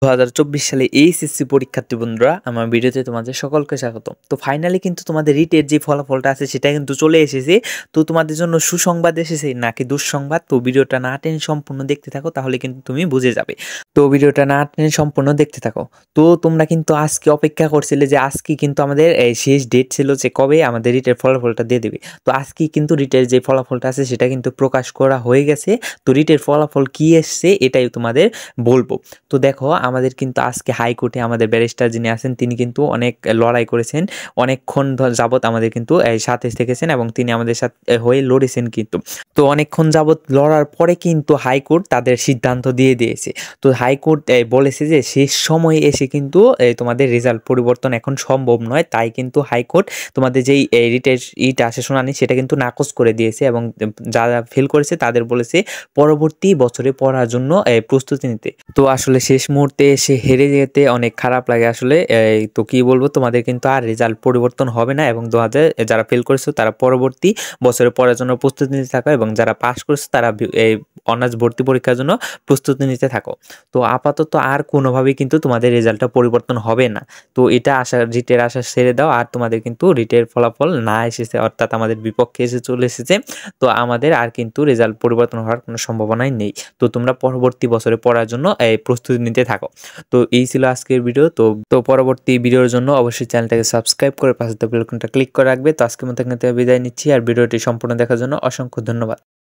2024 সালে এইচএসসি পরীক্ষার্থী বন্ধুরা, আমার ভিডিওতে তোমাদের সকলকে স্বাগতম। তো ফাইনালি কিন্তু তোমাদের রিটের যে ফলাফলটা আছে সেটা কিন্তু চলে এসেছে। তো তোমাদের জন্য সুসংবাদ এসেছে নাকি দুঃসংবাদ, তো ভিডিওটা না টেনে সম্পূর্ণ দেখতে থাকো, তাহলে কিন্তু তুমি বুঝে যাবে। তো ভিডিওটা না টেনে সম্পূর্ণ দেখতে থাকো। তো তোমরা কিন্তু আজকে অপেক্ষা করছিলে যে আজকে কিন্তু আমাদের এই শেষ ডেট ছিল যে কবে আমাদের রিটের ফলাফলটা দিয়ে দেবে। তো আজকে কিন্তু রিটের যে ফলাফলটা আছে সেটা কিন্তু প্রকাশ করা হয়ে গেছে। তো রিটের ফলাফল কি এসছে এটাই তোমাদের বলবো। তো দেখো, আমাদের কিন্তু আজকে হাইকোর্টে আমাদের ব্যারিস্টার যিনি আছেন তিনি কিন্তু অনেক লড়াই করেছেন, অনেকক্ষণ যাবত আমাদের কিন্তু সাথে থেকেছেন এবং তিনি আমাদের সাথে হয়ে লড়েছেন কিন্তু। তো অনেকক্ষণ যাবত লড়ার পরে কিন্তু হাইকোর্ট তাদের সিদ্ধান্ত দিয়ে দিয়েছে। তো হাইকোর্ট বলেছে যে শেষ সময়ে এসে কিন্তু তোমাদের রেজাল্ট পরিবর্তন এখন সম্ভব নয়, তাই কিন্তু হাইকোর্ট তোমাদের যেই রিটের আসে শুনানি সেটা কিন্তু নাকচ করে দিয়েছে এবং যারা ফেল করেছে তাদের বলেছে পরবর্তী বছরে পড়ার জন্য প্রস্তুতি নিতে। তো আসলে শেষ মুহূর্তে এসে হেরে যেতে অনেক খারাপ লাগে আসলে। তো কি বলবো, তোমাদের কিন্তু আর রেজাল্ট পরিবর্তন হবে না এবং যারা ফেল করেছো তারা পরবর্তী বছরে পড়ার জন্য প্রস্তুতি নিতে থাকো এবং যারা পাস করেছো তারা এই অনার্স ভর্তি পরীক্ষার জন্য প্রস্তুতি নিতে থাকো। তো আপাতত আর কোনোভাবেই কিন্তু তোমাদের রেজাল্টটা পরিবর্তন হবে না। তো এটা রিটের আশা ছেড়ে দাও। আর তোমাদের কিন্তু রিটের ফলাফল না এসেছে, অর্থাৎ আমাদের বিপক্ষে চলে এসেছে। তো আমাদের আর কিন্তু রেজাল্ট পরিবর্তন হওয়ার কোনো সম্ভাবনাই নেই। তো তোমরা পরবর্তী বছরে পড়ার জন্য প্রস্তুতি নিতে থাকো। তো এই ছিল আজকের ভিডিও। তো পরবর্তী ভিডিওর জন্য অবশ্যই চ্যানেলটাকে সাবস্ক্রাইব করে পাশে বেল আইকনটা ক্লিক করে রাখবে। তো আজকের মতো এখান থেকে বিদায় নিচ্ছি, আর ভিডিওটি সম্পূর্ণ দেখার জন্য অসংখ্য ধন্যবাদ।